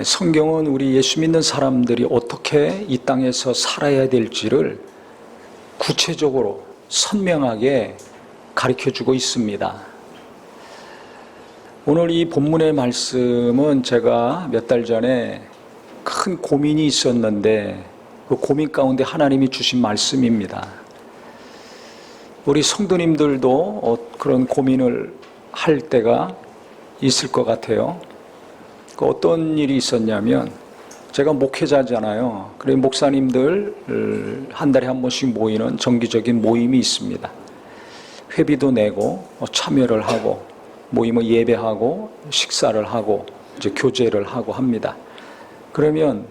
성경은 우리 예수 믿는 사람들이 어떻게 이 땅에서 살아야 될지를 구체적으로 선명하게 가르쳐주고 있습니다. 오늘 이 본문의 말씀은 제가 몇 달 전에 큰 고민이 있었는데 그 고민 가운데 하나님이 주신 말씀입니다. 우리 성도님들도 그런 고민을 할 때가 있을 것 같아요. 어떤 일이 있었냐면, 제가 목회자잖아요. 그래서 목사님들 한 달에 한 번씩 모이는 정기적인 모임이 있습니다. 회비도 내고 참여를 하고 모임을 예배하고 식사를 하고 이제 교제를 하고 합니다. 그러면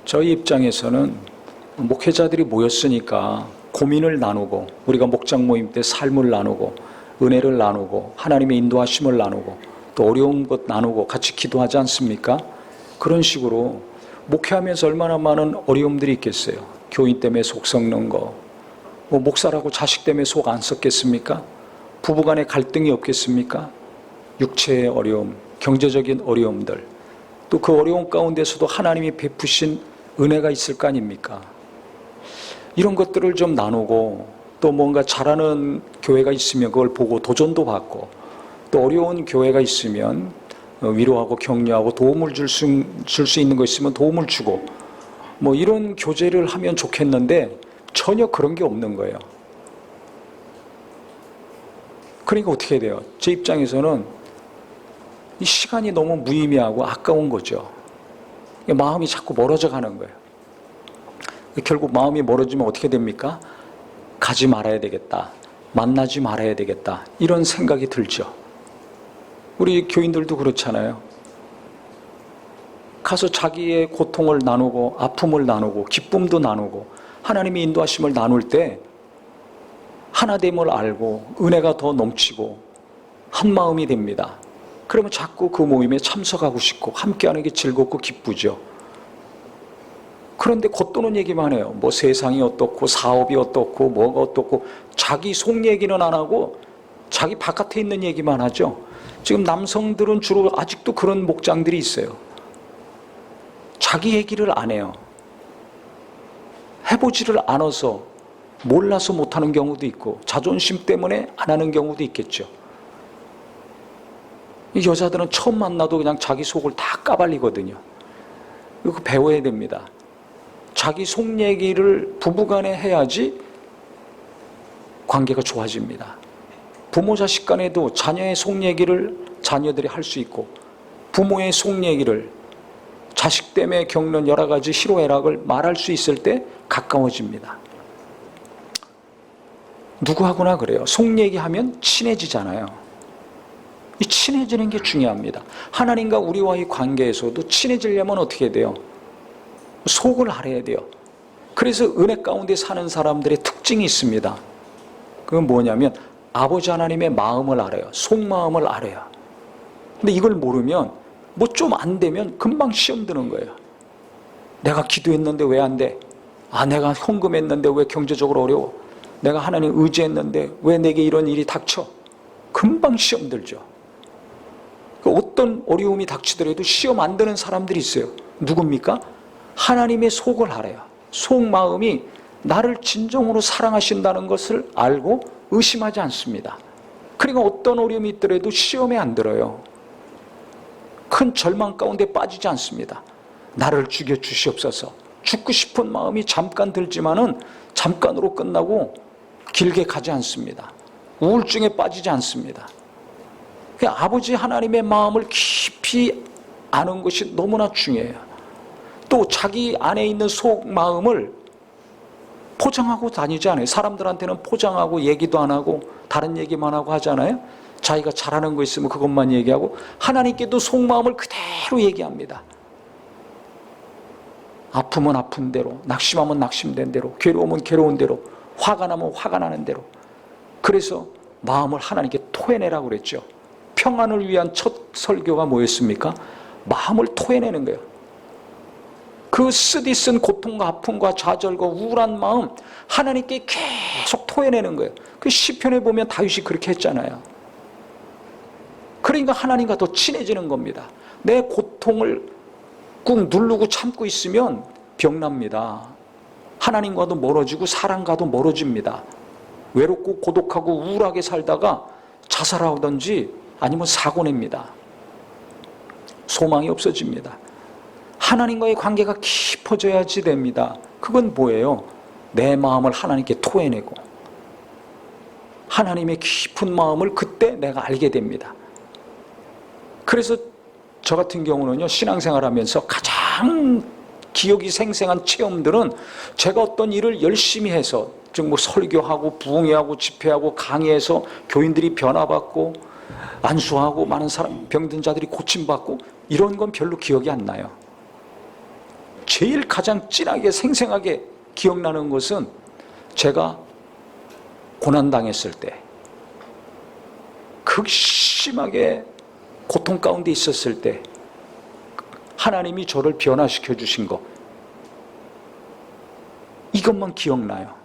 저희 입장에서는 목회자들이 모였으니까 고민을 나누고, 우리가 목장 모임 때 삶을 나누고 은혜를 나누고 하나님의 인도하심을 나누고 또 어려운 것 나누고 같이 기도하지 않습니까? 그런 식으로 목회하면서 얼마나 많은 어려움들이 있겠어요. 교인 때문에 속 썩는 거, 목사라고 자식 때문에 속 안 썩겠습니까? 부부간에 갈등이 없겠습니까? 육체의 어려움, 경제적인 어려움들, 또 그 어려움 가운데서도 하나님이 베푸신 은혜가 있을 거 아닙니까? 이런 것들을 좀 나누고, 또 뭔가 잘하는 교회가 있으면 그걸 보고 도전도 받고, 또 어려운 교회가 있으면 위로하고 격려하고 도움을 줄 수 있는 거 있으면 도움을 주고, 이런 교제를 하면 좋겠는데 전혀 그런 게 없는 거예요. 그러니까 어떻게 돼요? 제 입장에서는 이 시간이 너무 무의미하고 아까운 거죠. 마음이 자꾸 멀어져 가는 거예요. 결국 마음이 멀어지면 어떻게 됩니까? 가지 말아야 되겠다, 만나지 말아야 되겠다, 이런 생각이 들죠. 우리 교인들도 그렇잖아요. 가서 자기의 고통을 나누고 아픔을 나누고 기쁨도 나누고 하나님의 인도하심을 나눌 때 하나됨을 알고 은혜가 더 넘치고 한 마음이 됩니다. 그러면 자꾸 그 모임에 참석하고 싶고 함께하는 게 즐겁고 기쁘죠. 그런데 겉도는 얘기만 해요. 세상이 어떻고 사업이 어떻고 뭐가 어떻고, 자기 속 얘기는 안 하고 자기 바깥에 있는 얘기만 하죠. 지금 남성들은 주로 아직도 그런 목장들이 있어요. 자기 얘기를 안 해요. 해보지를 않아서, 몰라서 못하는 경우도 있고 자존심 때문에 안 하는 경우도 있겠죠. 이 여자들은 처음 만나도 그냥 자기 속을 다 까발리거든요. 이거 배워야 됩니다. 자기 속 얘기를 부부간에 해야지 관계가 좋아집니다. 부모 자식 간에도 자녀의 속 얘기를 자녀들이 할 수 있고, 부모의 속 얘기를, 자식 때문에 겪는 여러 가지 희로애락을 말할 수 있을 때 가까워집니다. 누구하고나 그래요. 속 얘기하면 친해지잖아요. 이 친해지는 게 중요합니다. 하나님과 우리와의 관계에서도 친해지려면 어떻게 돼요? 속을 알아야 돼요. 그래서 은혜 가운데 사는 사람들의 특징이 있습니다. 그건 뭐냐면 아버지 하나님의 마음을 알아요. 속마음을 알아요. 근데 이걸 모르면 좀 안 되면 금방 시험 드는 거예요. 내가 기도했는데 왜 안 돼? 내가 헌금했는데 왜 경제적으로 어려워? 내가 하나님 의지했는데 왜 내게 이런 일이 닥쳐? 금방 시험 들죠. 어떤 어려움이 닥치더라도 시험 안 드는 사람들이 있어요. 누굽니까? 하나님의 속을 알아요. 속마음이 나를 진정으로 사랑하신다는 것을 알고 의심하지 않습니다. 그러니까 어떤 어려움이 있더라도 시험에 안 들어요. 큰 절망 가운데 빠지지 않습니다. 나를 죽여 주시옵소서. 죽고 싶은 마음이 잠깐 들지만은 잠깐으로 끝나고 길게 가지 않습니다. 우울증에 빠지지 않습니다. 아버지 하나님의 마음을 깊이 아는 것이 너무나 중요해요. 또 자기 안에 있는 속마음을 포장하고 다니지 않아요. 사람들한테는 포장하고 얘기도 안 하고 다른 얘기만 하고 하잖아요. 자기가 잘하는 거 있으면 그것만 얘기하고, 하나님께도 속마음을 그대로 얘기합니다. 아프면 아픈 대로, 낙심하면 낙심된 대로, 괴로우면 괴로운 대로, 화가 나면 화가 나는 대로. 그래서 마음을 하나님께 토해내라고 그랬죠. 평안을 위한 첫 설교가 뭐였습니까? 마음을 토해내는 거예요. 그 쓰디쓴 고통과 아픔과 좌절과 우울한 마음 하나님께 계속 토해내는 거예요. 그 시편에 보면 다윗이 그렇게 했잖아요. 그러니까 하나님과 더 친해지는 겁니다. 내 고통을 꾹 누르고 참고 있으면 병납니다. 하나님과도 멀어지고 사랑과도 멀어집니다. 외롭고 고독하고 우울하게 살다가 자살하든지 아니면 사고 냅니다. 소망이 없어집니다. 하나님과의 관계가 깊어져야지 됩니다. 그건 뭐예요? 내 마음을 하나님께 토해내고 하나님의 깊은 마음을 그때 내가 알게 됩니다. 그래서 저 같은 경우는요, 신앙생활하면서 가장 기억이 생생한 체험들은 제가 어떤 일을 열심히 해서, 즉 뭐 설교하고 부흥회하고 집회하고 강의해서 교인들이 변화받고 안수하고 많은 사람 병든 자들이 고침받고 이런 건 별로 기억이 안 나요. 제일 가장 진하게 생생하게 기억나는 것은 제가 고난당했을 때, 극심하게 고통 가운데 있었을 때 하나님이 저를 변화시켜 주신 것, 이것만 기억나요.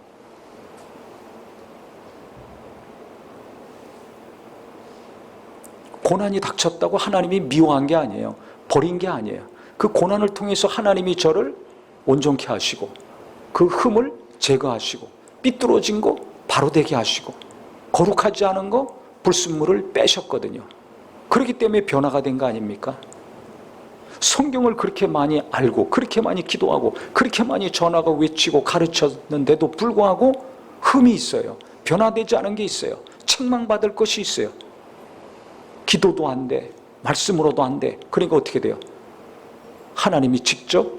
고난이 닥쳤다고 하나님이 미워한 게 아니에요. 버린 게 아니에요. 그 고난을 통해서 하나님이 저를 온전케 하시고 그 흠을 제거하시고 삐뚤어진 거 바로 되게 하시고 거룩하지 않은 거 불순물을 빼셨거든요. 그렇기 때문에 변화가 된 거 아닙니까? 성경을 그렇게 많이 알고 그렇게 많이 기도하고 그렇게 많이 전하고 외치고 가르쳤는데도 불구하고 흠이 있어요. 변화되지 않은 게 있어요. 책망받을 것이 있어요. 기도도 안 돼. 말씀으로도 안 돼. 그러니까 어떻게 돼요? 하나님이 직접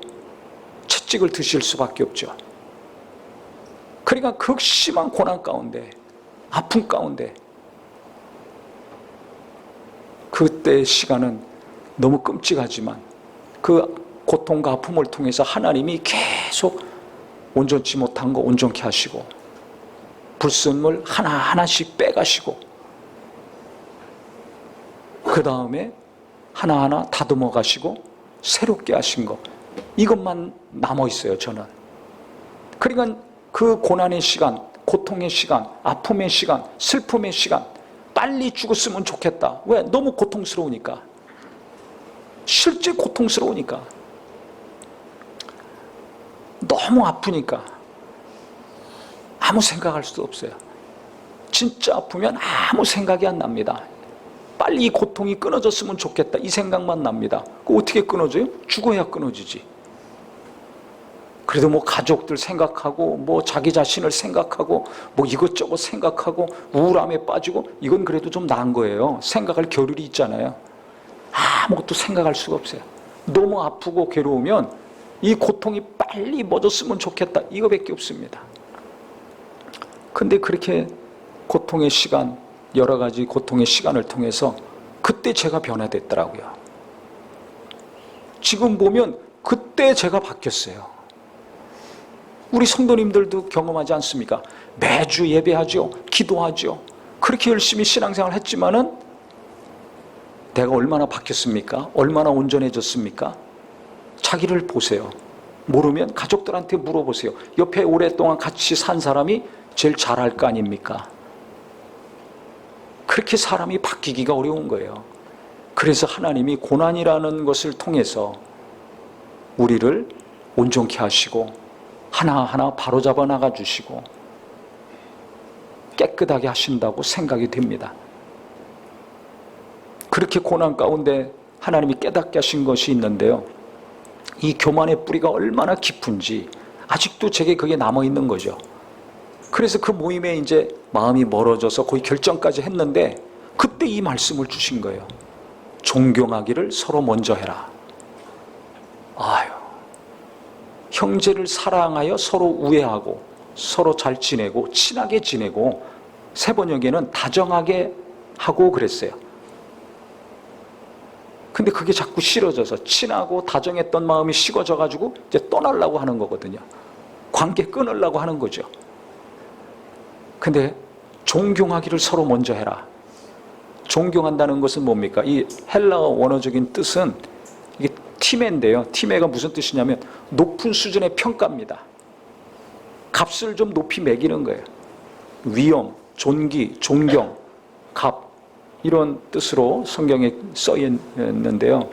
채찍을 드실 수밖에 없죠. 그러니까 극심한 고난 가운데, 아픔 가운데 그때의 시간은 너무 끔찍하지만 그 고통과 아픔을 통해서 하나님이 계속 온전치 못한 거 온전케 하시고 불순물 하나하나씩 빼가시고 그 다음에 하나하나 다듬어 가시고 새롭게 하신 거, 이것만 남아 있어요. 저는. 그러니까 그 고난의 시간, 고통의 시간, 아픔의 시간, 슬픔의 시간, 빨리 죽었으면 좋겠다. 왜? 너무 고통스러우니까. 실제 고통스러우니까. 너무 아프니까 아무 생각할 수도 없어요. 진짜 아프면 아무 생각이 안 납니다. 빨리 이 고통이 끊어졌으면 좋겠다, 이 생각만 납니다. 그거 어떻게 끊어져요? 죽어야 끊어지지. 그래도 뭐 가족들 생각하고 뭐 자기 자신을 생각하고 뭐 이것저것 생각하고 우울함에 빠지고, 이건 그래도 좀 나은 거예요. 생각할 겨를이 있잖아요. 아무것도 생각할 수가 없어요. 너무 아프고 괴로우면 이 고통이 빨리 멎었으면 좋겠다, 이거밖에 없습니다. 근데 그렇게 고통의 시간, 여러 가지 고통의 시간을 통해서 그때 제가 변화됐더라고요. 지금 보면 그때 제가 바뀌었어요. 우리 성도님들도 경험하지 않습니까? 매주 예배하죠, 기도하죠. 그렇게 열심히 신앙생활 했지만은 내가 얼마나 바뀌었습니까? 얼마나 온전해졌습니까? 자기를 보세요. 모르면 가족들한테 물어보세요. 옆에 오랫동안 같이 산 사람이 제일 잘할 거 아닙니까? 그렇게 사람이 바뀌기가 어려운 거예요. 그래서 하나님이 고난이라는 것을 통해서 우리를 온전케 하시고 하나하나 바로잡아 나가 주시고 깨끗하게 하신다고 생각이 됩니다. 그렇게 고난 가운데 하나님이 깨닫게 하신 것이 있는데요, 이 교만의 뿌리가 얼마나 깊은지 아직도 제게 그게 남아있는 거죠. 그래서 그 모임에 이제 마음이 멀어져서 거의 결정까지 했는데 그때 이 말씀을 주신 거예요. 존경하기를 서로 먼저 해라. 아유, 형제를 사랑하여 서로 우애하고 서로 잘 지내고 친하게 지내고, 세 번역에는 다정하게 하고 그랬어요. 근데 그게 자꾸 싫어져서 친하고 다정했던 마음이 식어져 가지고 이제 떠나려고 하는 거거든요. 관계 끊으려고 하는 거죠. 근데 존경하기를 서로 먼저 해라. 존경한다는 것은 뭡니까? 이 헬라어 원어적인 뜻은 이게 티메인데요. 티메가 무슨 뜻이냐면 높은 수준의 평가입니다. 값을 좀 높이 매기는 거예요. 위엄, 존귀, 존경, 값, 이런 뜻으로 성경에 써 있는데요.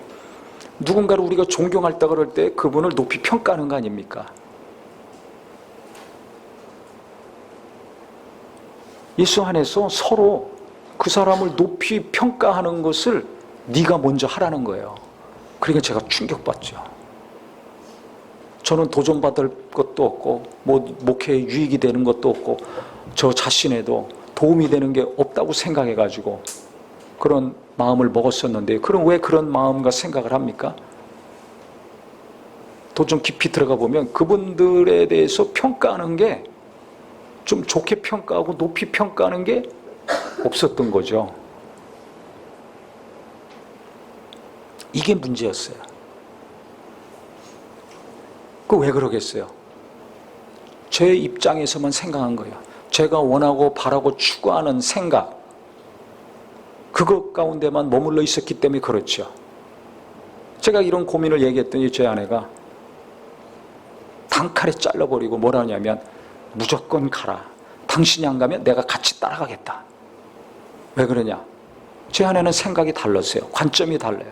누군가를 우리가 존경할 때 그럴 때 그분을 높이 평가하는 거 아닙니까? 예수 안에서 서로 그 사람을 높이 평가하는 것을 네가 먼저 하라는 거예요. 그러니까 제가 충격받죠. 저는 도전받을 것도 없고 목회에 유익이 되는 것도 없고 저 자신에도 도움이 되는 게 없다고 생각해가지고 그런 마음을 먹었었는데, 그럼 왜 그런 마음과 생각을 합니까? 또 좀 깊이 들어가 보면 그분들에 대해서 평가하는 게 좀 좋게 평가하고 높이 평가하는 게 없었던 거죠. 이게 문제였어요. 그 왜 그러겠어요? 제 입장에서만 생각한 거예요. 제가 원하고 바라고 추구하는 생각, 그것 가운데만 머물러 있었기 때문에 그렇죠. 제가 이런 고민을 얘기했더니 제 아내가 단칼에 잘라버리고 뭐라 하냐면, 무조건 가라. 당신이 안 가면 내가 같이 따라가겠다. 왜 그러냐? 제 아내는 생각이 달랐어요. 관점이 달라요.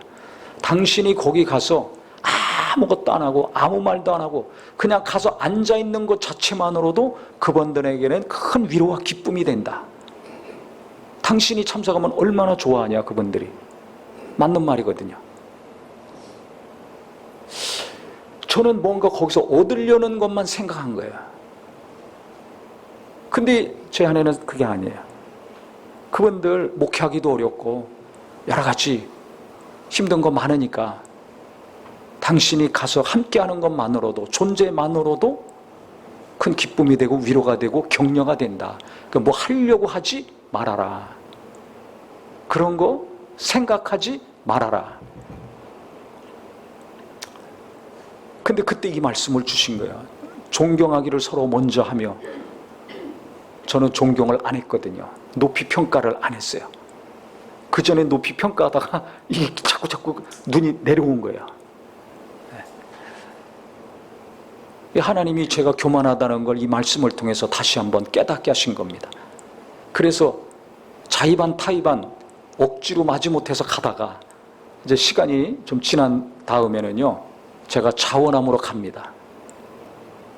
당신이 거기 가서 아무것도 안 하고 아무 말도 안 하고 그냥 가서 앉아있는 것 자체만으로도 그분들에게는 큰 위로와 기쁨이 된다. 당신이 참석하면 얼마나 좋아하냐 그분들이. 맞는 말이거든요. 저는 뭔가 거기서 얻으려는 것만 생각한 거예요. 근데 제 아내는 그게 아니에요. 그분들 목회하기도 어렵고 여러 가지 힘든 거 많으니까 당신이 가서 함께하는 것만으로도, 존재만으로도 큰 기쁨이 되고 위로가 되고 격려가 된다. 그러니까 뭐 하려고 하지 말아라. 그런 거 생각하지 말아라. 근데 그때 이 말씀을 주신 거예요. 존경하기를 서로 먼저 하며. 저는 존경을 안 했거든요. 높이 평가를 안 했어요. 그 전에 높이 평가하다가 이게 자꾸 눈이 내려온 거예요. 하나님이 제가 교만하다는 걸 이 말씀을 통해서 다시 한번 깨닫게 하신 겁니다. 그래서 자의반 타의반 억지로 마지못해서 가다가 이제 시간이 좀 지난 다음에는요, 제가 자원함으로 갑니다.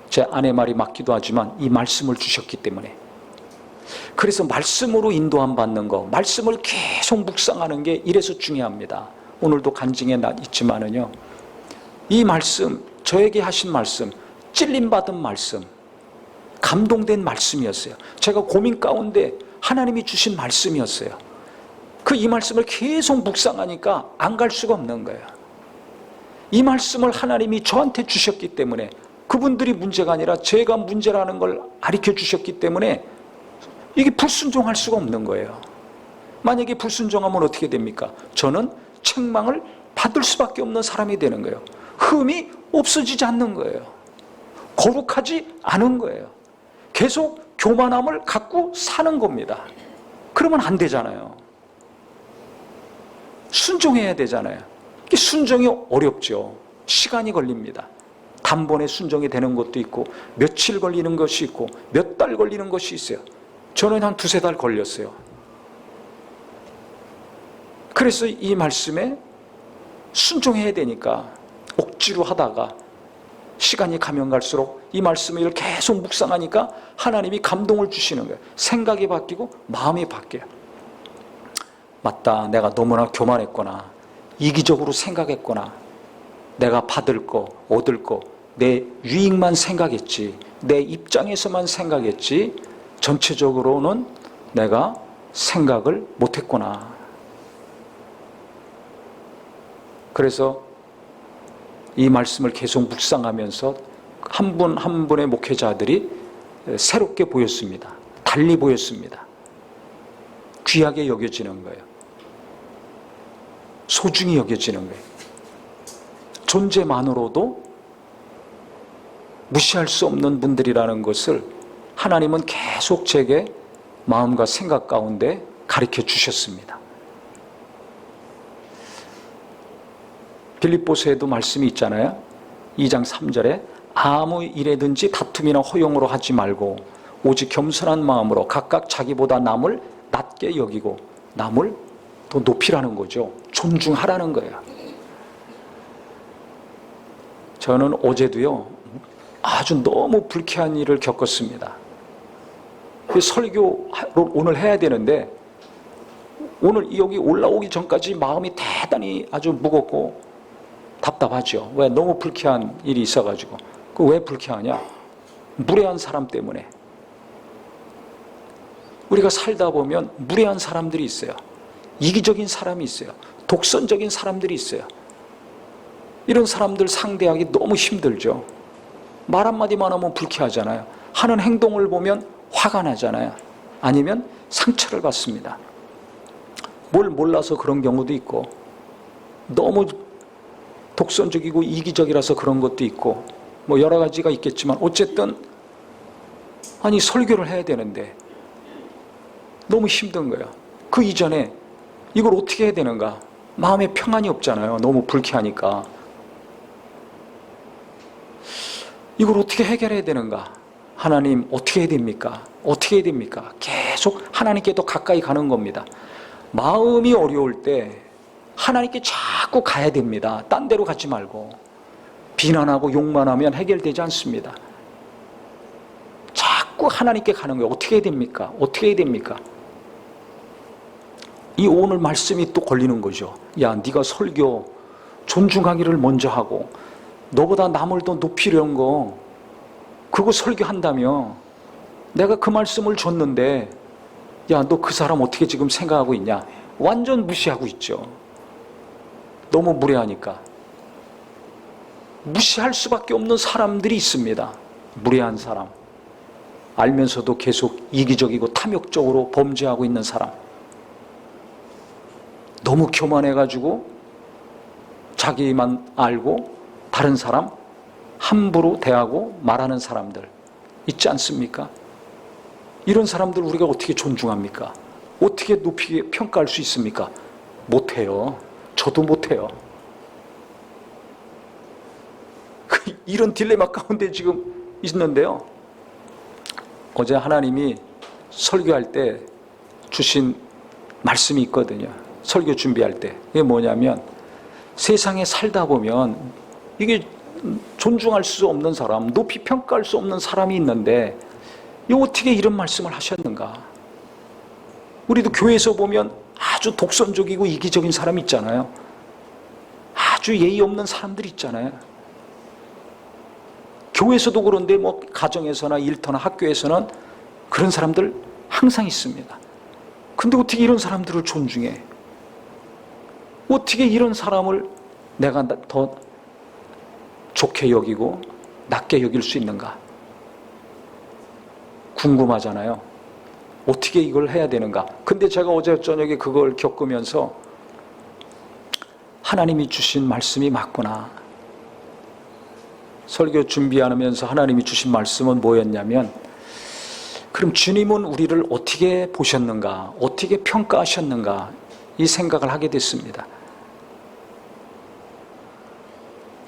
제 아내 말이 맞기도 하지만 이 말씀을 주셨기 때문에. 그래서 말씀으로 인도함 받는 거, 말씀을 계속 묵상하는 게 이래서 중요합니다. 오늘도 간증에 있지만은요, 이 말씀, 저에게 하신 말씀, 찔림받은 말씀, 감동된 말씀이었어요. 제가 고민 가운데 하나님이 주신 말씀이었어요. 이 말씀을 계속 묵상하니까 안 갈 수가 없는 거예요. 이 말씀을 하나님이 저한테 주셨기 때문에, 그분들이 문제가 아니라 제가 문제라는 걸 가르쳐 주셨기 때문에 이게 불순종할 수가 없는 거예요. 만약에 불순종하면 어떻게 됩니까? 저는 책망을 받을 수밖에 없는 사람이 되는 거예요. 흠이 없어지지 않는 거예요. 거룩하지 않은 거예요. 계속 교만함을 갖고 사는 겁니다. 그러면 안 되잖아요. 순종해야 되잖아요. 이게 순종이 어렵죠. 시간이 걸립니다. 단번에 순종이 되는 것도 있고, 며칠 걸리는 것이 있고, 몇 달 걸리는 것이 있어요. 저는 한 2-3달 걸렸어요. 그래서 이 말씀에 순종해야 되니까 억지로 하다가 시간이 가면 갈수록 이 말씀을 계속 묵상하니까 하나님이 감동을 주시는 거예요. 생각이 바뀌고 마음이 바뀌어요. 맞다, 내가 너무나 교만했구나, 이기적으로 생각했구나, 내가 받을 거, 얻을 거, 내 유익만 생각했지, 내 입장에서만 생각했지 전체적으로는 내가 생각을 못했구나. 그래서 이 말씀을 계속 묵상하면서 한 분 한 분의 목회자들이 새롭게 보였습니다. 달리 보였습니다. 귀하게 여겨지는 거예요. 소중히 여겨지는 거예요. 존재만으로도 무시할 수 없는 분들이라는 것을 하나님은 계속 제게 마음과 생각 가운데 가르쳐 주셨습니다. 빌립보서에도 말씀이 있잖아요. 2장 3절에 아무 일에든지 다툼이나 허용으로 하지 말고 오직 겸손한 마음으로 각각 자기보다 남을 낮게 여기고 남을 더 높이라는 거죠. 존중하라는 거예요. 저는 어제도요, 아주 너무 불쾌한 일을 겪었습니다. 설교를 오늘 해야 되는데, 오늘 여기 올라오기 전까지 마음이 대단히 아주 무겁고 답답하죠. 왜? 너무 불쾌한 일이 있어가지고. 그 왜 불쾌하냐? 무례한 사람 때문에. 우리가 살다 보면 무례한 사람들이 있어요. 이기적인 사람이 있어요. 독선적인 사람들이 있어요. 이런 사람들 상대하기 너무 힘들죠. 말 한마디만 하면 불쾌하잖아요. 하는 행동을 보면 화가 나잖아요. 아니면 상처를 받습니다. 뭘 몰라서 그런 경우도 있고, 너무 독선적이고 이기적이라서 그런 것도 있고, 뭐 여러 가지가 있겠지만, 어쨌든 아니 설교를 해야 되는데 너무 힘든 거예요. 그 이전에 이걸 어떻게 해야 되는가? 마음에 평안이 없잖아요. 너무 불쾌하니까. 이걸 어떻게 해결해야 되는가? 하나님 어떻게 해야 됩니까? 어떻게 해야 됩니까? 계속 하나님께 더 가까이 가는 겁니다. 마음이 어려울 때 하나님께 자꾸 가야 됩니다. 딴 데로 가지 말고. 비난하고 욕만 하면 해결되지 않습니다. 자꾸 하나님께 가는 거예요. 어떻게 해야 됩니까? 어떻게 해야 됩니까? 이 오늘 말씀이 또 걸리는 거죠. 야, 네가 설교 존중하기를 먼저 하고 너보다 남을 더 높이려는 거 그거 설교한다며 내가 그 말씀을 줬는데 야, 너 그 사람 어떻게 지금 생각하고 있냐? 완전 무시하고 있죠. 너무 무례하니까. 무시할 수밖에 없는 사람들이 있습니다. 무례한 사람. 알면서도 계속 이기적이고 탐욕적으로 범죄하고 있는 사람. 너무 교만해가지고 자기만 알고 다른 사람 함부로 대하고 말하는 사람들 있지 않습니까? 이런 사람들 우리가 어떻게 존중합니까? 어떻게 높이 평가할 수 있습니까? 못해요. 저도 못해요. 이런 딜레마 가운데 지금 있는데요. 어제 하나님이 설교할 때 주신 말씀이 있거든요. 설교 준비할 때. 이게 뭐냐면 세상에 살다 보면 이게 존중할 수 없는 사람, 높이 평가할 수 없는 사람이 있는데 어떻게 이런 말씀을 하셨는가? 우리도 교회에서 보면 아주 독선적이고 이기적인 사람 있잖아요. 아주 예의 없는 사람들 있잖아요. 교회에서도 그런데 뭐 가정에서나 일터나 학교에서는 그런 사람들 항상 있습니다. 근데 어떻게 이런 사람들을 존중해? 어떻게 이런 사람을 내가 더 좋게 여기고 낮게 여길 수 있는가? 궁금하잖아요. 어떻게 이걸 해야 되는가? 근데 제가 어제 저녁에 그걸 겪으면서 하나님이 주신 말씀이 맞구나. 설교 준비하면서 하나님이 주신 말씀은 뭐였냐면, 그럼 주님은 우리를 어떻게 보셨는가? 어떻게 평가하셨는가? 이 생각을 하게 됐습니다.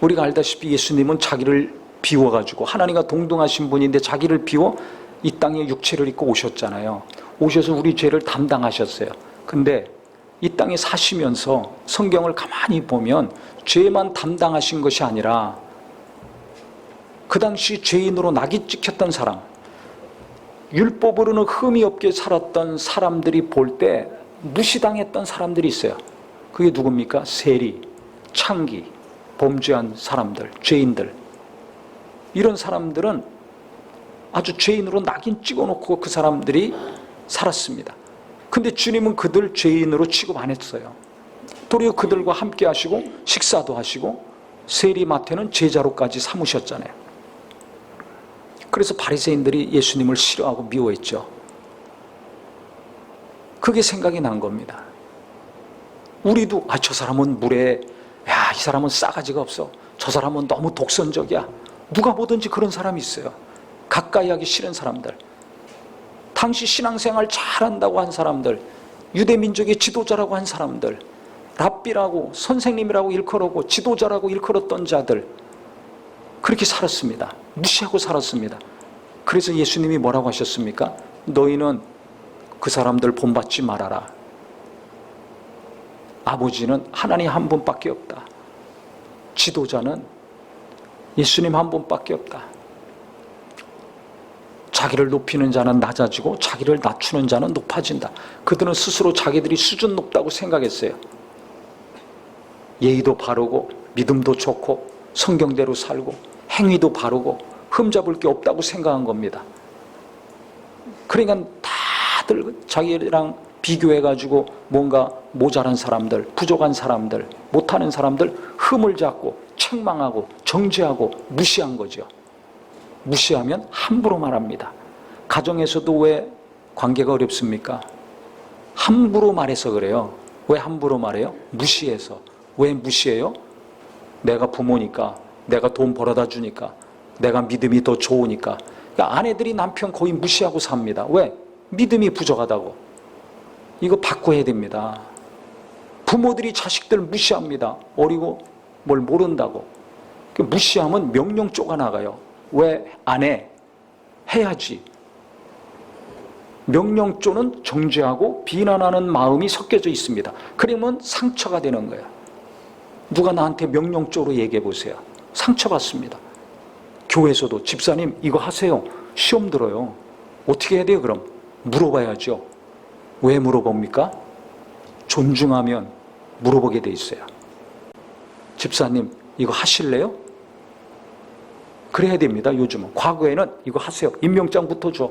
우리가 알다시피 예수님은 자기를 비워가지고 하나님과 동등하신 분인데 자기를 비워 이 땅에 육체를 입고 오셨잖아요. 오셔서 우리 죄를 담당하셨어요. 근데 이 땅에 사시면서 성경을 가만히 보면 죄만 담당하신 것이 아니라 그 당시 죄인으로 낙이 찍혔던 사람, 율법으로는 흠이 없게 살았던 사람들이 볼 때 무시당했던 사람들이 있어요. 그게 누굽니까? 세리, 창기, 범죄한 사람들, 죄인들. 이런 사람들은 아주 죄인으로 낙인 찍어놓고 그 사람들이 살았습니다. 근데 주님은 그들 죄인으로 취급 안 했어요. 도리어 그들과 함께 하시고 식사도 하시고 세리마태는 제자로까지 삼으셨잖아요. 그래서 바리새인들이 예수님을 싫어하고 미워했죠. 그게 생각이 난 겁니다. 우리도 저 사람은 무례해. 야, 이 사람은 싸가지가 없어. 저 사람은 너무 독선적이야. 누가 보든지 그런 사람이 있어요. 가까이 하기 싫은 사람들. 당시 신앙생활 잘한다고 한 사람들, 유대민족의 지도자라고 한 사람들, 랍비라고 선생님이라고 일컬었고 지도자라고 일컬었던 자들, 그렇게 살았습니다. 무시하고 살았습니다. 그래서 예수님이 뭐라고 하셨습니까? 너희는 그 사람들 본받지 말아라. 아버지는 하나님 한 분밖에 없다. 지도자는 예수님 한 분밖에 없다. 자기를 높이는 자는 낮아지고 자기를 낮추는 자는 높아진다. 그들은 스스로 자기들이 수준 높다고 생각했어요. 예의도 바르고 믿음도 좋고 성경대로 살고 행위도 바르고 흠잡을 게 없다고 생각한 겁니다. 그러니까 다들 자기랑 비교해가지고 뭔가 모자란 사람들, 부족한 사람들, 못하는 사람들 흠을 잡고 책망하고 정죄하고 무시한 거죠. 무시하면 함부로 말합니다. 가정에서도 왜 관계가 어렵습니까? 함부로 말해서 그래요. 왜 함부로 말해요? 무시해서. 왜 무시해요? 내가 부모니까, 내가 돈 벌어다 주니까, 내가 믿음이 더 좋으니까. 그러니까 아내들이 남편 거의 무시하고 삽니다. 왜? 믿음이 부족하다고. 이거 바꿔야 됩니다. 부모들이 자식들 무시합니다. 어리고 뭘 모른다고. 무시하면 명령 쪼가나가요. 왜 안 해? 해야지. 명령조는 정죄하고 비난하는 마음이 섞여져 있습니다. 그러면 상처가 되는 거예요. 누가 나한테 명령조로 얘기해 보세요. 상처받습니다. 교회에서도 집사님 이거 하세요. 시험 들어요. 어떻게 해야 돼요 그럼? 물어봐야죠. 왜 물어봅니까? 존중하면 물어보게 돼 있어요. 집사님 이거 하실래요? 그래야 됩니다. 요즘은. 과거에는 이거 하세요. 임명장부터 줘.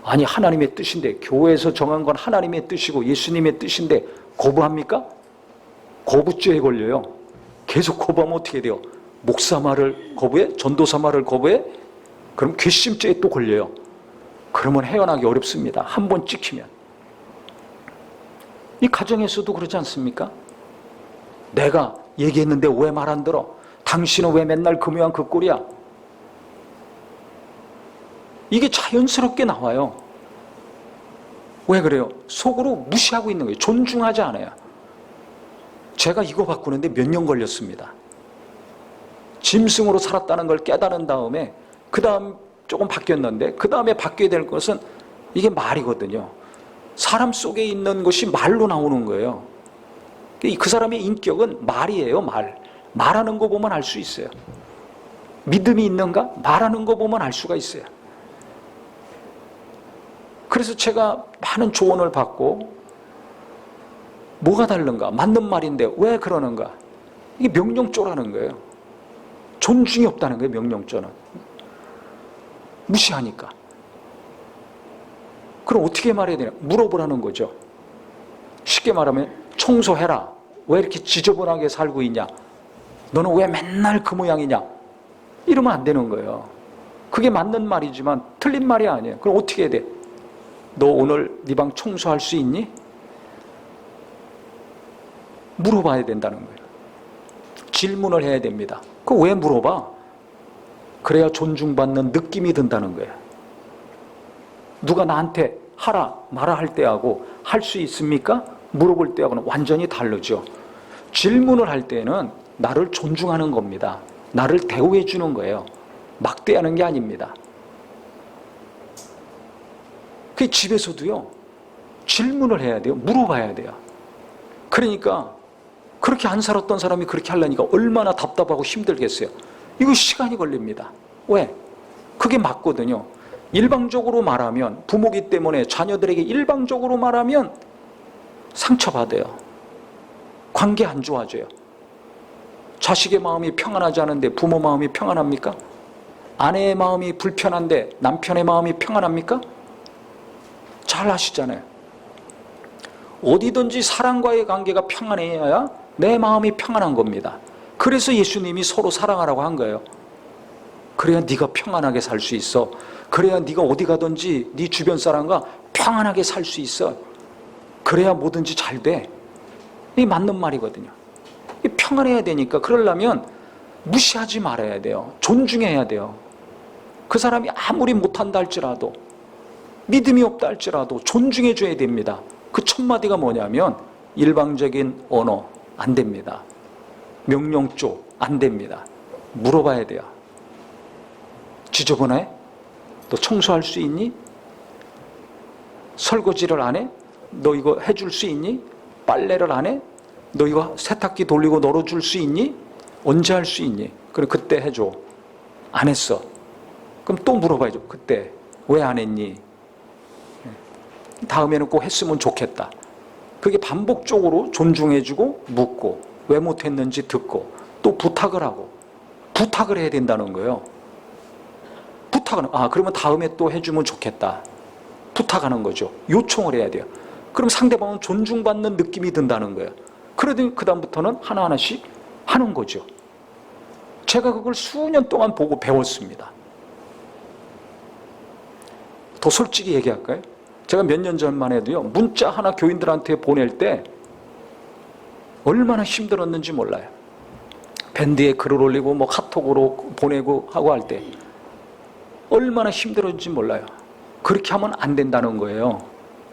아니 하나님의 뜻인데, 교회에서 정한 건 하나님의 뜻이고 예수님의 뜻인데 거부합니까? 거부죄에 걸려요. 계속 거부하면 어떻게 돼요? 목사 말을 거부해? 전도사 말을 거부해? 그럼 괘씸죄에 또 걸려요. 그러면 헤어나기 어렵습니다. 한 번 찍히면. 이 가정에서도 그러지 않습니까? 내가 얘기했는데 왜 말 안 들어? 당신은 왜 맨날 그 모양 그 꼴이야? 이게 자연스럽게 나와요. 왜 그래요? 속으로 무시하고 있는 거예요. 존중하지 않아요. 제가 이거 바꾸는데 몇 년 걸렸습니다. 짐승으로 살았다는 걸 깨달은 다음에 그 다음 조금 바뀌었는데 그 다음에 바뀌어야 될 것은 이게 말이거든요. 사람 속에 있는 것이 말로 나오는 거예요. 그 사람의 인격은 말이에요. 말하는 거 보면 알 수 있어요. 믿음이 있는가? 말하는 거 보면 알 수가 있어요. 그래서 제가 많은 조언을 받고 뭐가 다른가? 맞는 말인데 왜 그러는가? 이게 명령조라는 거예요. 존중이 없다는 거예요. 명령조는. 무시하니까. 그럼 어떻게 말해야 되냐? 물어보라는 거죠. 쉽게 말하면 청소해라. 왜 이렇게 지저분하게 살고 있냐? 너는 왜 맨날 그 모양이냐? 이러면 안 되는 거예요. 그게 맞는 말이지만 틀린 말이 아니에요. 그럼 어떻게 해야 돼? 너 오늘 네 방 청소할 수 있니? 물어봐야 된다는 거예요. 질문을 해야 됩니다. 그거 왜 물어봐? 그래야 존중받는 느낌이 든다는 거예요. 누가 나한테 하라 마라 할 때하고 할 수 있습니까? 물어볼 때하고는 완전히 다르죠. 질문을 할 때는 나를 존중하는 겁니다. 나를 대우해 주는 거예요. 막대하는 게 아닙니다. 그 집에서도요. 질문을 해야 돼요. 물어봐야 돼요. 그러니까 그렇게 안 살았던 사람이 그렇게 하려니까 얼마나 답답하고 힘들겠어요. 이거 시간이 걸립니다. 왜? 그게 맞거든요. 일방적으로 말하면 부모기 때문에 자녀들에게 일방적으로 말하면 상처받아요. 관계 안 좋아져요. 자식의 마음이 평안하지 않은데 부모 마음이 평안합니까? 아내의 마음이 불편한데 남편의 마음이 평안합니까? 잘 아시잖아요. 어디든지 사랑과의 관계가 평안해야 내 마음이 평안한 겁니다. 그래서 예수님이 서로 사랑하라고 한 거예요. 그래야 네가 평안하게 살 수 있어. 그래야 네가 어디 가든지 네 주변 사람과 평안하게 살 수 있어. 그래야 뭐든지 잘 돼. 이게 맞는 말이거든요. 평안해야 되니까 그러려면 무시하지 말아야 돼요. 존중해야 돼요. 그 사람이 아무리 못한다 할지라도 믿음이 없다 할지라도 존중해 줘야 됩니다. 그 첫 마디가 뭐냐면 일방적인 언어 안 됩니다. 명령조 안 됩니다. 물어봐야 돼요. 지저분해? 너 청소할 수 있니? 설거지를 안 해? 너 이거 해줄 수 있니? 빨래를 안 해? 너 이거 세탁기 돌리고 널어줄 수 있니? 언제 할 수 있니? 그래, 그때 해줘. 안 했어. 그럼 또 물어봐야죠. 그때 왜 안 했니? 다음에는 꼭 했으면 좋겠다. 그게 반복적으로 존중해주고 묻고 왜 못했는지 듣고 또 부탁을 하고 부탁을 해야 된다는 거예요. 부탁은 그러면 다음에 또 해주면 좋겠다. 부탁하는 거죠. 요청을 해야 돼요. 그럼 상대방은 존중받는 느낌이 든다는 거예요. 그러더니 그 다음부터는 하나하나씩 하는 거죠. 제가 그걸 수년 동안 보고 배웠습니다. 더 솔직히 얘기할까요? 제가 몇 년 전만 해도요, 문자 하나 교인들한테 보낼 때 얼마나 힘들었는지 몰라요. 밴드에 글을 올리고 뭐 카톡으로 보내고 하고 할 때 얼마나 힘들었는지 몰라요. 그렇게 하면 안 된다는 거예요.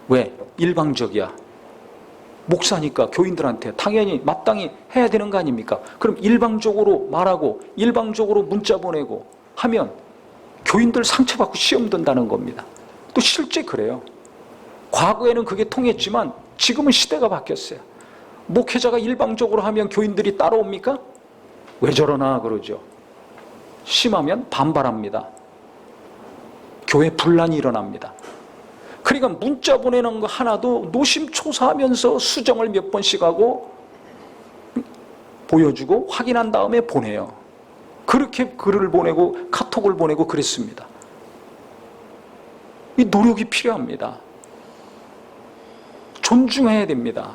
왜? 일방적이야. 목사니까 교인들한테 당연히 마땅히 해야 되는 거 아닙니까? 그럼 일방적으로 말하고 일방적으로 문자 보내고 하면 교인들 상처받고 시험 든다는 겁니다. 또 실제 그래요. 과거에는 그게 통했지만 지금은 시대가 바뀌었어요. 목회자가 일방적으로 하면 교인들이 따라옵니까? 왜 저러나 그러죠. 심하면 반발합니다. 교회 분란이 일어납니다. 그러니까 문자 보내는 거 하나도 노심초사하면서 수정을 몇 번씩 하고 보여주고 확인한 다음에 보내요. 그렇게 글을 보내고 카톡을 보내고 그랬습니다. 이 노력이 필요합니다. 존중해야 됩니다.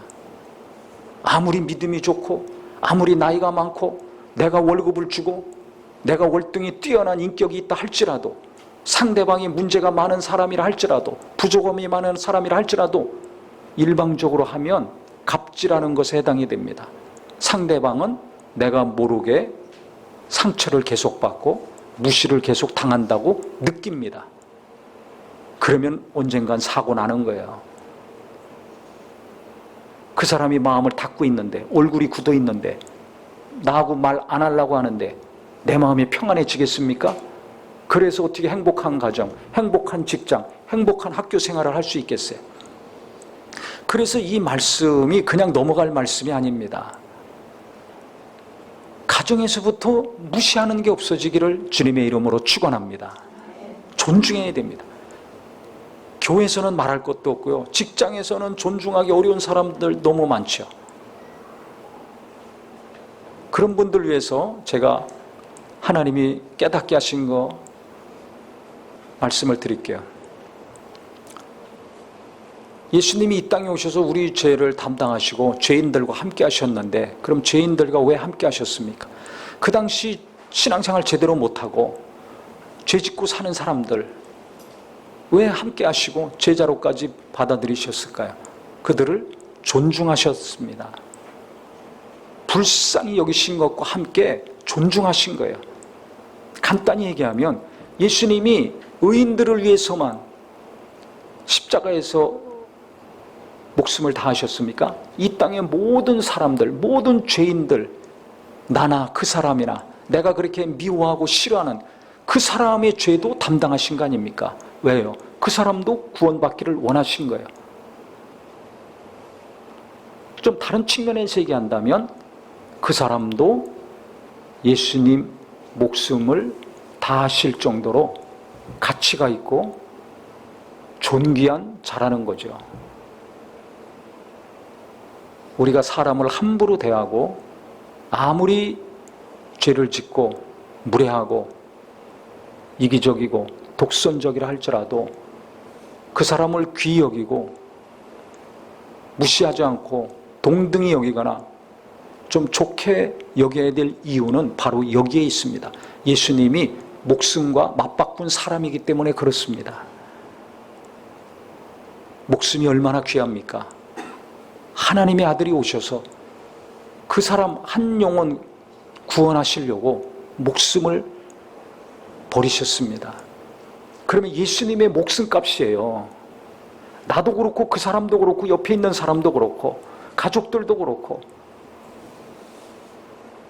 아무리 믿음이 좋고 아무리 나이가 많고 내가 월급을 주고 내가 월등히 뛰어난 인격이 있다 할지라도 상대방이 문제가 많은 사람이라 할지라도 부족함이 많은 사람이라 할지라도 일방적으로 하면 갑질하는 것에 해당이 됩니다. 상대방은 내가 모르게 상처를 계속받고 무시를 계속 당한다고 느낍니다. 그러면 언젠간 사고 나는 거예요. 그 사람이 마음을 닫고 있는데 얼굴이 굳어 있는데 나하고 말 안 하려고 하는데 내 마음이 평안해지겠습니까? 그래서 어떻게 행복한 가정, 행복한 직장, 행복한 학교 생활을 할 수 있겠어요? 그래서 이 말씀이 그냥 넘어갈 말씀이 아닙니다. 가정에서부터 무시하는 게 없어지기를 주님의 이름으로 축원합니다. 존중해야 됩니다. 교회에서는 말할 것도 없고요. 직장에서는 존중하기 어려운 사람들 너무 많죠. 그런 분들 위해서 제가 하나님이 깨닫게 하신 거 말씀을 드릴게요. 예수님이 이 땅에 오셔서 우리 죄를 담당하시고 죄인들과 함께 하셨는데 그럼 죄인들과 왜 함께 하셨습니까? 그 당시 신앙생활 제대로 못하고 죄 짓고 사는 사람들 왜 함께 하시고 제자로까지 받아들이셨을까요? 그들을 존중하셨습니다. 불쌍히 여기신 것과 함께 존중하신 거예요. 간단히 얘기하면 예수님이 의인들을 위해서만 십자가에서 목숨을 다하셨습니까? 이 땅의 모든 사람들, 모든 죄인들, 나나 그 사람이나 내가 그렇게 미워하고 싫어하는 그 사람의 죄도 담당하신 거 아닙니까? 왜요? 그 사람도 구원받기를 원하신 거예요. 좀 다른 측면에서 얘기한다면 그 사람도 예수님 목숨을 다하실 정도로 가치가 있고 존귀한 자라는 거죠. 우리가 사람을 함부로 대하고 아무리 죄를 짓고 무례하고 이기적이고 독선적이라 할지라도 그 사람을 귀히 여기고 무시하지 않고 동등히 여기거나 좀 좋게 여겨야 될 이유는 바로 여기에 있습니다. 예수님이 목숨과 맞바꾼 사람이기 때문에 그렇습니다. 목숨이 얼마나 귀합니까? 하나님의 아들이 오셔서 그 사람 한 영혼 구원하시려고 목숨을 버리셨습니다. 그러면 예수님의 목숨값이에요. 나도 그렇고 그 사람도 그렇고 옆에 있는 사람도 그렇고 가족들도 그렇고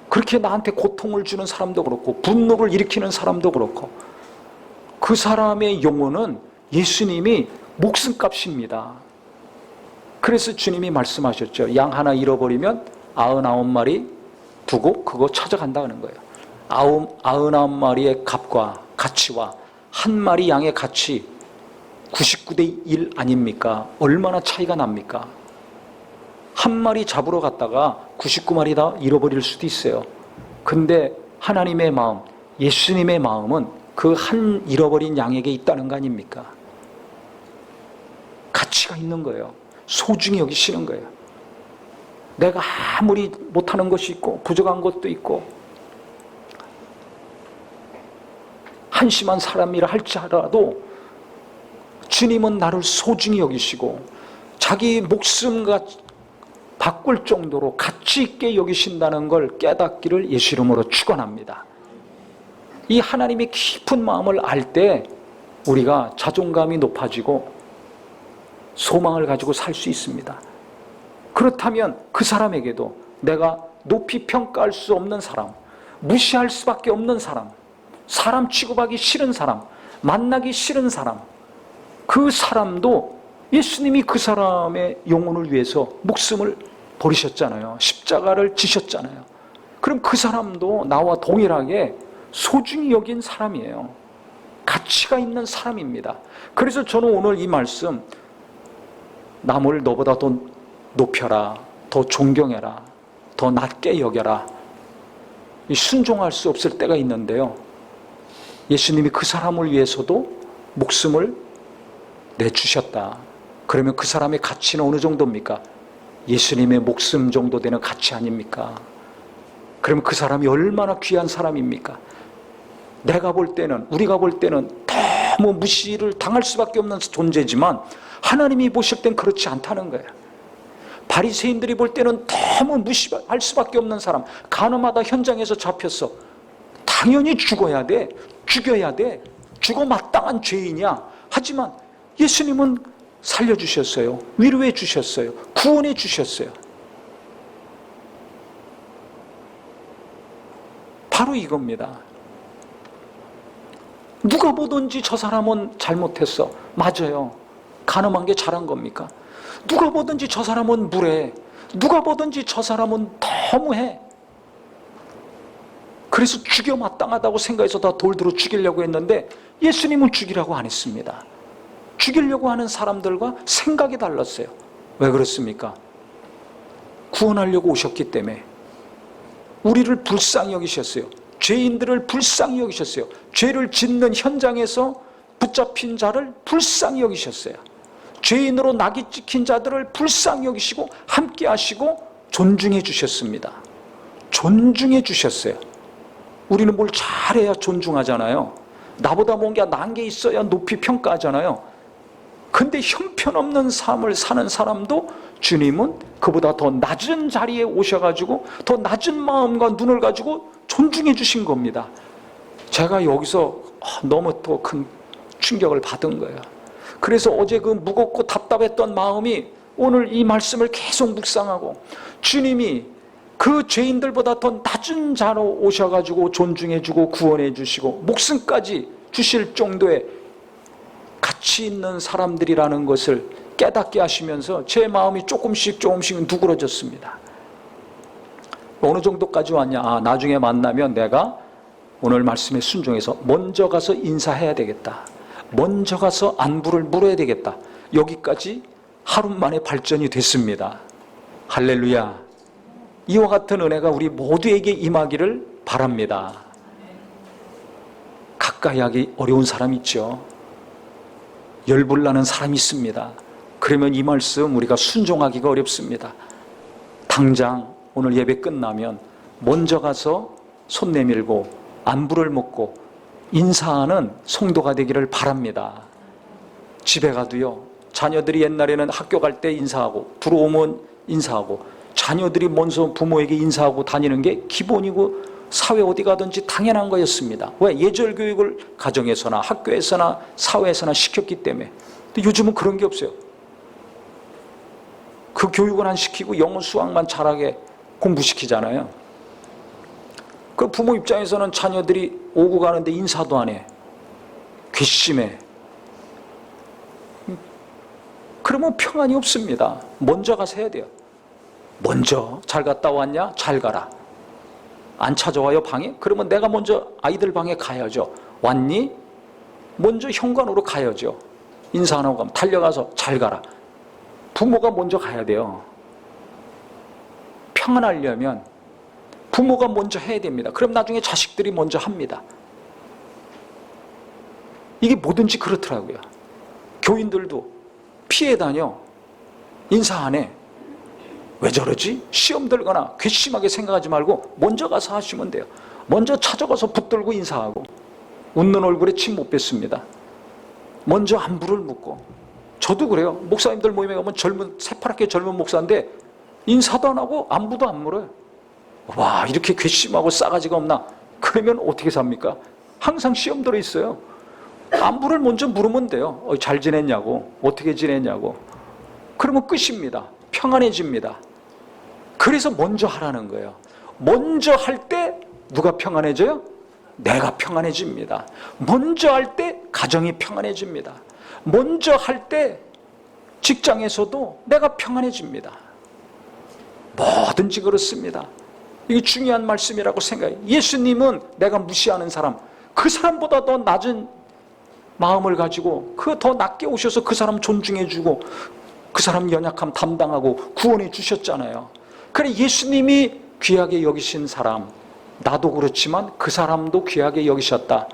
그렇게 나한테 고통을 주는 사람도 그렇고 분노를 일으키는 사람도 그렇고 그 사람의 영혼은 예수님이 목숨값입니다. 그래서 주님이 말씀하셨죠. 양 하나 잃어버리면 99마리 두고 그거 찾아간다는 거예요. 99마리의 값과 가치와 한 마리 양의 가치 99대 1 아닙니까? 얼마나 차이가 납니까? 한 마리 잡으러 갔다가 99마리 다 잃어버릴 수도 있어요. 근데 하나님의 마음, 예수님의 마음은 그 한 잃어버린 양에게 있다는 거 아닙니까? 가치가 있는 거예요. 소중히 여기시는 거예요. 내가 아무리 못하는 것이 있고 부족한 것도 있고 한심한 사람이라 할지라도 주님은 나를 소중히 여기시고 자기 목숨과 바꿀 정도로 가치 있게 여기신다는 걸 깨닫기를 예수 이름으로 축원합니다. 이 하나님의 깊은 마음을 알 때 우리가 자존감이 높아지고 소망을 가지고 살 수 있습니다. 그렇다면 그 사람에게도 내가 높이 평가할 수 없는 사람, 무시할 수밖에 없는 사람, 사람 취급하기 싫은 사람, 만나기 싫은 사람, 그 사람도 예수님이 그 사람의 영혼을 위해서 목숨을 버리셨잖아요. 십자가를 지셨잖아요. 그럼 그 사람도 나와 동일하게 소중히 여긴 사람이에요. 가치가 있는 사람입니다. 그래서 저는 오늘 이 말씀, 남을 너보다 더 높여라, 더 존경해라, 더 낮게 여겨라, 순종할 수 없을 때가 있는데요, 예수님이 그 사람을 위해서도 목숨을 내주셨다. 그러면 그 사람의 가치는 어느 정도입니까? 예수님의 목숨 정도 되는 가치 아닙니까? 그러면 그 사람이 얼마나 귀한 사람입니까? 내가 볼 때는, 우리가 볼 때는 너무 무시를 당할 수밖에 없는 존재지만 하나님이 보실 땐 그렇지 않다는 거예요. 바리새인들이 볼 때는 너무 무시할 수밖에 없는 사람, 가늠하다 현장에서 잡혔어. 당연히 죽어야 돼, 죽여야 돼, 죽어 마땅한 죄인이야. 하지만 예수님은 살려주셨어요. 위로해 주셨어요. 구원해 주셨어요. 바로 이겁니다. 누가 보든지 저 사람은 잘못했어. 맞아요. 가늠한 게 잘한 겁니까? 누가 보든지 저 사람은 무례해. 누가 보든지 저 사람은 너무해. 그래서 죽여 마땅하다고 생각해서 다 돌들어 죽이려고 했는데 예수님은 죽이라고 안 했습니다. 죽이려고 하는 사람들과 생각이 달랐어요. 왜 그렇습니까? 구원하려고 오셨기 때문에. 우리를 불쌍히 여기셨어요. 죄인들을 불쌍히 여기셨어요. 죄를 짓는 현장에서 붙잡힌 자를 불쌍히 여기셨어요. 죄인으로 낙이 찍힌 자들을 불쌍히 여기시고 함께 하시고 존중해 주셨습니다. 존중해 주셨어요. 우리는 뭘 잘해야 존중하잖아요. 나보다 뭔가 나은 게 있어야 높이 평가하잖아요. 근데 형편없는 삶을 사는 사람도 주님은 그보다 더 낮은 자리에 오셔가지고 더 낮은 마음과 눈을 가지고 존중해 주신 겁니다. 제가 여기서 너무 또 큰 충격을 받은 거예요. 그래서 어제 그 무겁고 답답했던 마음이 오늘 이 말씀을 계속 묵상하고 주님이 그 죄인들보다 더 낮은 자로 오셔가지고 존중해 주고 구원해 주시고 목숨까지 주실 정도의 가치 있는 사람들이라는 것을 깨닫게 하시면서 제 마음이 조금씩 누그러졌습니다. 어느 정도까지 왔냐? 나중에 만나면 내가 오늘 말씀에 순종해서 먼저 가서 인사해야 되겠다. 먼저 가서 안부를 물어야 되겠다. 여기까지 하루 만에 발전이 됐습니다. 할렐루야. 이와 같은 은혜가 우리 모두에게 임하기를 바랍니다. 가까이 하기 어려운 사람 있죠. 열불나는 사람이 있습니다. 그러면 이 말씀 우리가 순종하기가 어렵습니다. 당장 오늘 예배 끝나면 먼저 가서 손 내밀고 안부를 묻고 인사하는 성도가 되기를 바랍니다. 집에 가도요, 자녀들이 옛날에는 학교 갈 때 인사하고 들어오면 인사하고 자녀들이 먼저 부모에게 인사하고 다니는 게 기본이고 사회 어디 가든지 당연한 거였습니다. 왜? 예절 교육을 가정에서나 학교에서나 사회에서나 시켰기 때문에. 근데 요즘은 그런 게 없어요. 그 교육은 안 시키고 영어 수학만 잘하게 공부시키잖아요. 그 부모 입장에서는 자녀들이 오고 가는데 인사도 안 해. 괘씸해. 그러면 평안이 없습니다. 먼저 가서 해야 돼요. 먼저 잘 갔다 왔냐? 잘 가라. 안 찾아와요, 방에? 그러면 내가 먼저 아이들 방에 가야죠. 왔니? 먼저 현관으로 가야죠. 인사 안 하고 가면 달려가서 잘 가라. 부모가 먼저 가야 돼요. 평안하려면 부모가 먼저 해야 됩니다. 그럼 나중에 자식들이 먼저 합니다. 이게 뭐든지 그렇더라고요. 교인들도 피해 다녀. 인사 안 해. 왜 저러지? 시험 들거나 괘씸하게 생각하지 말고 먼저 가서 하시면 돼요. 먼저 찾아가서 붙들고 인사하고 웃는 얼굴에 침 못 뱉습니다. 먼저 안부를 묻고. 저도 그래요. 목사님들 모임에 가면 새파랗게 젊은 목사인데 인사도 안 하고 안부도 안 물어요. 와, 이렇게 괘씸하고 싸가지가 없나? 그러면 어떻게 삽니까? 항상 시험 들어 있어요. 안부를 먼저 물으면 돼요. 잘 지냈냐고, 어떻게 지냈냐고. 그러면 끝입니다. 평안해집니다. 그래서 먼저 하라는 거예요. 먼저 할 때 누가 평안해져요? 내가 평안해집니다. 먼저 할 때 가정이 평안해집니다. 먼저 할 때 직장에서도 내가 평안해집니다. 뭐든지 그렇습니다. 이게 중요한 말씀이라고 생각해요. 예수님은 내가 무시하는 사람, 그 사람보다 더 낮은 마음을 가지고 그 더 낮게 오셔서 그 사람 존중해주고 그 사람 연약함 담당하고 구원해 주셨잖아요. 그래, 예수님이 귀하게 여기신 사람, 나도 그렇지만 그 사람도 귀하게 여기셨다.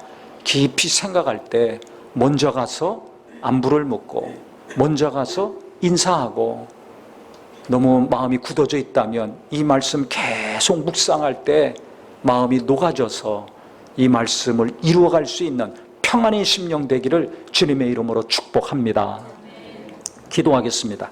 깊이 생각할 때 먼저 가서 안부를 묻고 먼저 가서 인사하고, 너무 마음이 굳어져 있다면 이 말씀 계속 묵상할 때 마음이 녹아져서 이 말씀을 이루어갈 수 있는 평안의 심령 되기를 주님의 이름으로 축복합니다. 기도하겠습니다.